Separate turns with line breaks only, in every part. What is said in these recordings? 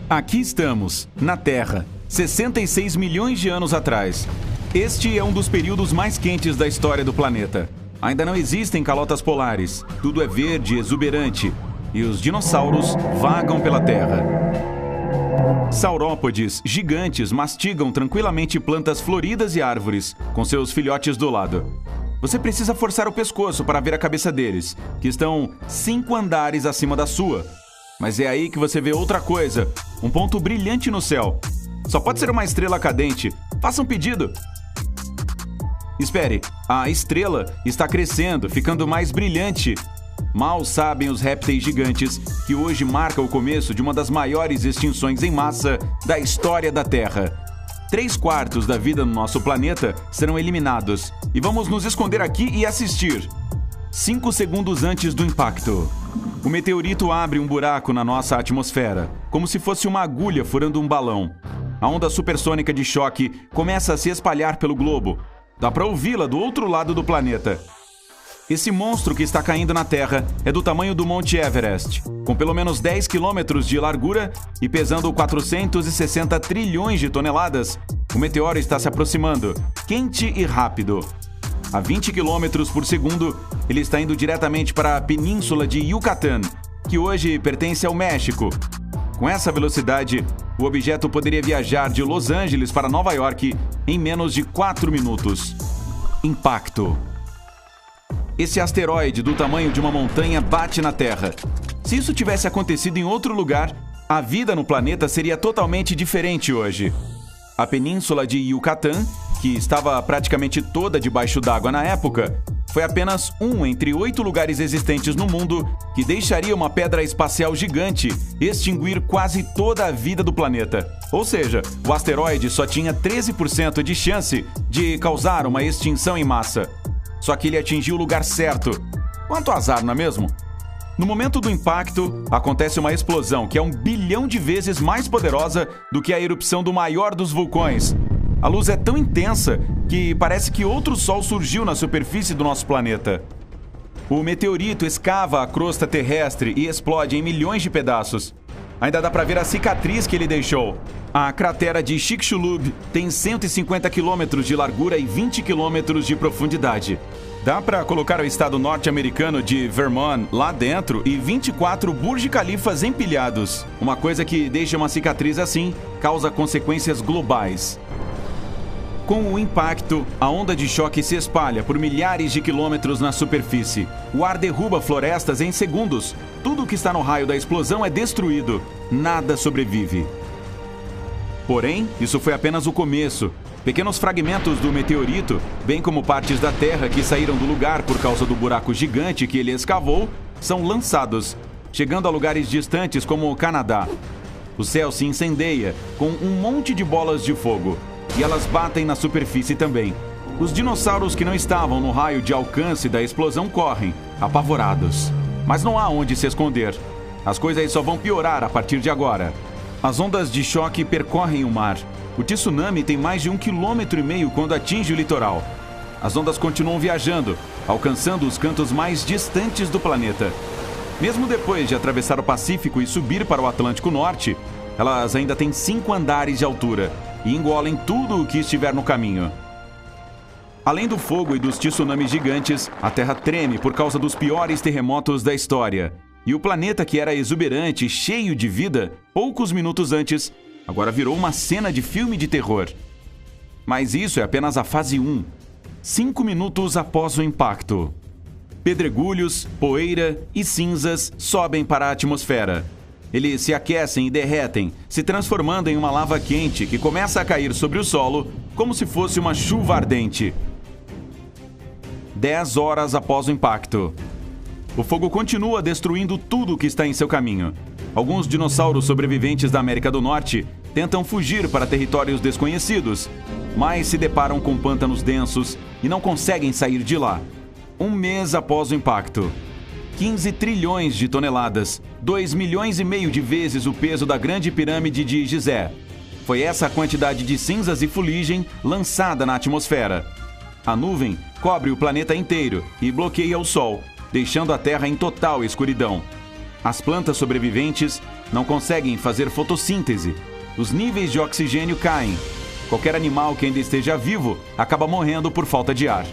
Aqui estamos, na Terra, 66 milhões de anos atrás. Este é um dos períodos mais quentes da história do planeta. Ainda não existem calotas polares, tudo é verde e exuberante, e os dinossauros vagam pela Terra. Saurópodes gigantes mastigam tranquilamente plantas floridas e árvores, com seus filhotes do lado. Você precisa forçar o pescoço para ver a cabeça deles, que estão 5 andares acima da sua. Mas é aí que você vê outra coisa, um ponto brilhante no céu. Só pode ser uma estrela cadente. Faça um pedido. Espere, a estrela está crescendo, ficando mais brilhante. Mal sabem os répteis gigantes que hoje marca o começo de uma das maiores extinções em massa da história da Terra. 3/4 da vida no nosso planeta serão eliminados. E vamos nos esconder aqui e assistir. 5 segundos antes do impacto. O meteorito abre um buraco na nossa atmosfera, como se fosse uma agulha furando um balão. A onda supersônica de choque começa a se espalhar pelo globo. Dá para ouvi-la do outro lado do planeta. Esse monstro que está caindo na Terra é do tamanho do Monte Everest, com pelo menos 10 quilômetros de largura e pesando 460 trilhões de toneladas. O meteoro está se aproximando, quente e rápido. A 20 km por segundo, ele está indo diretamente para a península de Yucatán, que hoje pertence ao México. Com essa velocidade, o objeto poderia viajar de Los Angeles para Nova York em menos de 4 minutos. Impacto. Esse asteroide do tamanho de uma montanha bate na Terra. Se isso tivesse acontecido em outro lugar, a vida no planeta seria totalmente diferente hoje. A península de Yucatán, que estava praticamente toda debaixo d'água na época, foi apenas um entre 8 lugares existentes no mundo que deixaria uma pedra espacial gigante extinguir quase toda a vida do planeta. Ou seja, o asteroide só tinha 13% de chance de causar uma extinção em massa. Só que ele atingiu o lugar certo. Quanto azar, não é mesmo? No momento do impacto, acontece uma explosão que é 1 bilhão de vezes mais poderosa do que a erupção do maior dos vulcões. A luz é tão intensa que parece que outro sol surgiu na superfície do nosso planeta. O meteorito escava a crosta terrestre e explode em milhões de pedaços. Ainda dá para ver a cicatriz que ele deixou. A cratera de Chicxulub tem 150 quilômetros de largura e 20 quilômetros de profundidade. Dá para colocar o estado norte-americano de Vermont lá dentro e 24 Burj Khalifas empilhados. Uma coisa que deixa uma cicatriz assim causa consequências globais. Com o impacto, a onda de choque se espalha por milhares de quilômetros na superfície. O ar derruba florestas em segundos. Tudo que está no raio da explosão é destruído. Nada sobrevive. Porém, isso foi apenas o começo. Pequenos fragmentos do meteorito, bem como partes da Terra que saíram do lugar por causa do buraco gigante que ele escavou, são lançados, chegando a lugares distantes como o Canadá. O céu se incendeia com um monte de bolas de fogo. E elas batem na superfície também. Os dinossauros que não estavam no raio de alcance da explosão correm, apavorados. Mas não há onde se esconder. As coisas só vão piorar a partir de agora. As ondas de choque percorrem o mar. O tsunami tem mais de 1,5 km quando atinge o litoral. As ondas continuam viajando, alcançando os cantos mais distantes do planeta. Mesmo depois de atravessar o Pacífico e subir para o Atlântico Norte, elas ainda têm 5 andares de altura e engolem tudo o que estiver no caminho. Além do fogo e dos tsunamis gigantes, a Terra treme por causa dos piores terremotos da história. E o planeta que era exuberante e cheio de vida, poucos minutos antes, agora virou uma cena de filme de terror. Mas isso é apenas a fase 1. 5 minutos após o impacto. Pedregulhos, poeira e cinzas sobem para a atmosfera. Eles se aquecem e derretem, se transformando em uma lava quente que começa a cair sobre o solo como se fosse uma chuva ardente. 10 horas após o impacto. O fogo continua destruindo tudo que está em seu caminho. Alguns dinossauros sobreviventes da América do Norte tentam fugir para territórios desconhecidos, mas se deparam com pântanos densos e não conseguem sair de lá. 1 mês após o impacto. 15 trilhões de toneladas, 2,5 milhões de vezes o peso da Grande Pirâmide de Gizé. Foi essa a quantidade de cinzas e fuligem lançada na atmosfera. A nuvem cobre o planeta inteiro e bloqueia o Sol, deixando a Terra em total escuridão. As plantas sobreviventes não conseguem fazer fotossíntese. Os níveis de oxigênio caem. Qualquer animal que ainda esteja vivo acaba morrendo por falta de ar.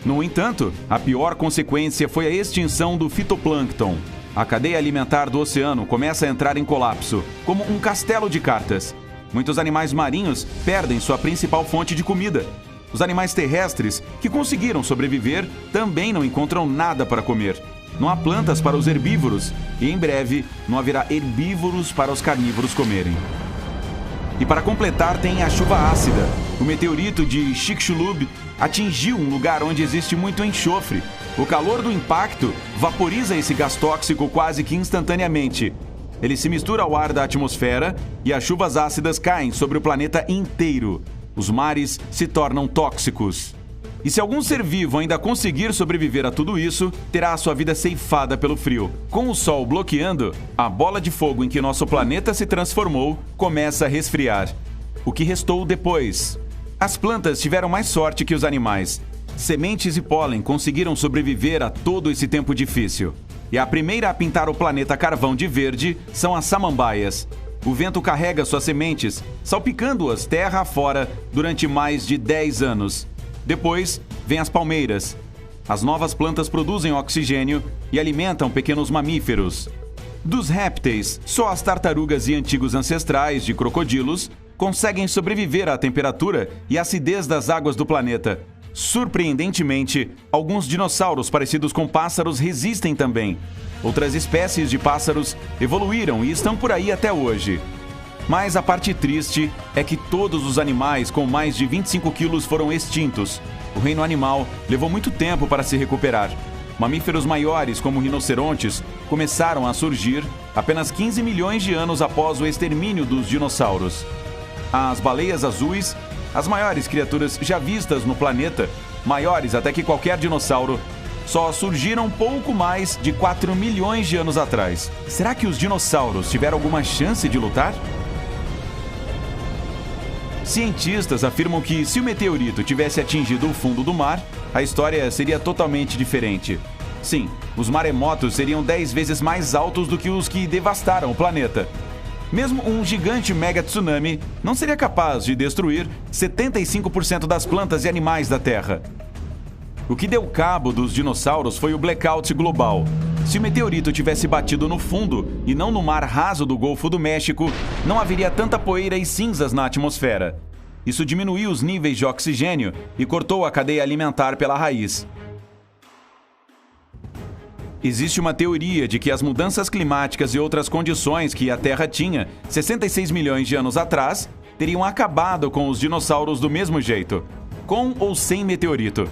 No entanto, a pior consequência foi a extinção do fitoplâncton. A cadeia alimentar do oceano começa a entrar em colapso, como um castelo de cartas. Muitos animais marinhos perdem sua principal fonte de comida. Os animais terrestres que conseguiram sobreviver também não encontram nada para comer. Não há plantas para os herbívoros e, em breve, não haverá herbívoros para os carnívoros comerem. E para completar, tem a chuva ácida. O meteorito de Chicxulub atingiu um lugar onde existe muito enxofre. O calor do impacto vaporiza esse gás tóxico quase que instantaneamente. Ele se mistura ao ar da atmosfera e as chuvas ácidas caem sobre o planeta inteiro. Os mares se tornam tóxicos. E se algum ser vivo ainda conseguir sobreviver a tudo isso, terá a sua vida ceifada pelo frio. Com o Sol bloqueando, a bola de fogo em que nosso planeta se transformou começa a resfriar. O que restou depois? As plantas tiveram mais sorte que os animais. Sementes e pólen conseguiram sobreviver a todo esse tempo difícil. E a primeira a pintar o planeta carvão de verde são as samambaias. O vento carrega suas sementes, salpicando-as terra afora durante mais de 10 anos. Depois, vêm as palmeiras. As novas plantas produzem oxigênio e alimentam pequenos mamíferos. Dos répteis, só as tartarugas e antigos ancestrais de crocodilos conseguem sobreviver à temperatura e acidez das águas do planeta. Surpreendentemente, alguns dinossauros parecidos com pássaros resistem também. Outras espécies de pássaros evoluíram e estão por aí até hoje. Mas a parte triste é que todos os animais com mais de 25 quilos foram extintos. O reino animal levou muito tempo para se recuperar. Mamíferos maiores, como rinocerontes, começaram a surgir apenas 15 milhões de anos após o extermínio dos dinossauros. As baleias azuis, as maiores criaturas já vistas no planeta, maiores até que qualquer dinossauro, só surgiram pouco mais de 4 milhões de anos atrás. Será que os dinossauros tiveram alguma chance de lutar? Cientistas afirmam que se o meteorito tivesse atingido o fundo do mar, a história seria totalmente diferente. Sim, os maremotos seriam 10 vezes mais altos do que os que devastaram o planeta. Mesmo um gigante mega tsunami não seria capaz de destruir 75% das plantas e animais da Terra. O que deu cabo dos dinossauros foi o blackout global. Se o meteorito tivesse batido no fundo e não no mar raso do Golfo do México, não haveria tanta poeira e cinzas na atmosfera. Isso diminuiu os níveis de oxigênio e cortou a cadeia alimentar pela raiz. Existe uma teoria de que as mudanças climáticas e outras condições que a Terra tinha 66 milhões de anos atrás teriam acabado com os dinossauros do mesmo jeito, com ou sem meteorito.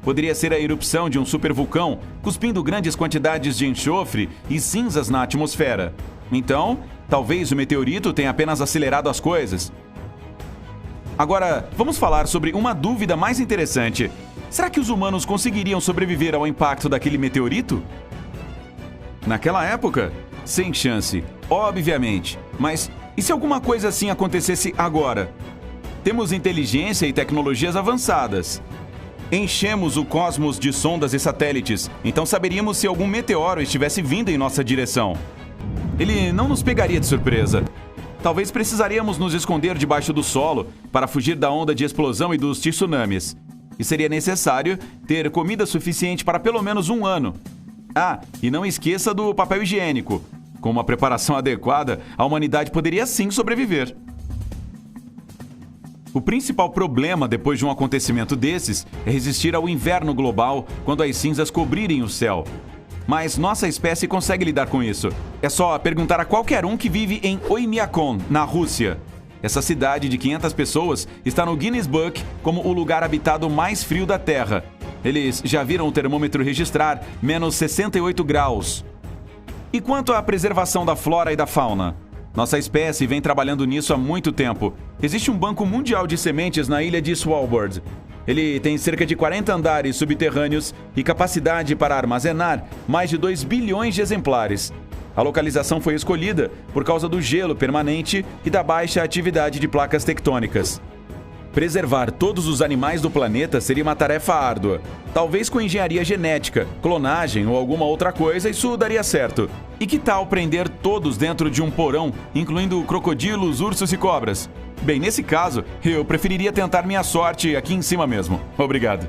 Poderia ser a erupção de um supervulcão, cuspindo grandes quantidades de enxofre e cinzas na atmosfera. Então, talvez o meteorito tenha apenas acelerado as coisas. Agora, vamos falar sobre uma dúvida mais interessante. Será que os humanos conseguiriam sobreviver ao impacto daquele meteorito? Naquela época, sem chance, obviamente. Mas e se alguma coisa assim acontecesse agora? Temos inteligência e tecnologias avançadas. Enchemos o cosmos de sondas e satélites, então saberíamos se algum meteoro estivesse vindo em nossa direção. Ele não nos pegaria de surpresa. Talvez precisaríamos nos esconder debaixo do solo para fugir da onda de explosão e dos tsunamis. E seria necessário ter comida suficiente para pelo menos um ano. Ah, e não esqueça do papel higiênico. Com uma preparação adequada, a humanidade poderia sim sobreviver. O principal problema depois de um acontecimento desses é resistir ao inverno global quando as cinzas cobrirem o céu. Mas nossa espécie consegue lidar com isso. É só perguntar a qualquer um que vive em Oymyakon, na Rússia. Essa cidade de 500 pessoas está no Guinness Book como o lugar habitado mais frio da Terra. Eles já viram o termômetro registrar menos 68 graus. E quanto à preservação da flora e da fauna? Nossa espécie vem trabalhando nisso há muito tempo. Existe um banco mundial de sementes na ilha de Svalbard. Ele tem cerca de 40 andares subterrâneos e capacidade para armazenar mais de 2 bilhões de exemplares. A localização foi escolhida por causa do gelo permanente e da baixa atividade de placas tectônicas. Preservar todos os animais do planeta seria uma tarefa árdua. Talvez com engenharia genética, clonagem ou alguma outra coisa isso daria certo. E que tal prender todos dentro de um porão, incluindo crocodilos, ursos e cobras? Bem, nesse caso, eu preferiria tentar minha sorte aqui em cima mesmo. Obrigado.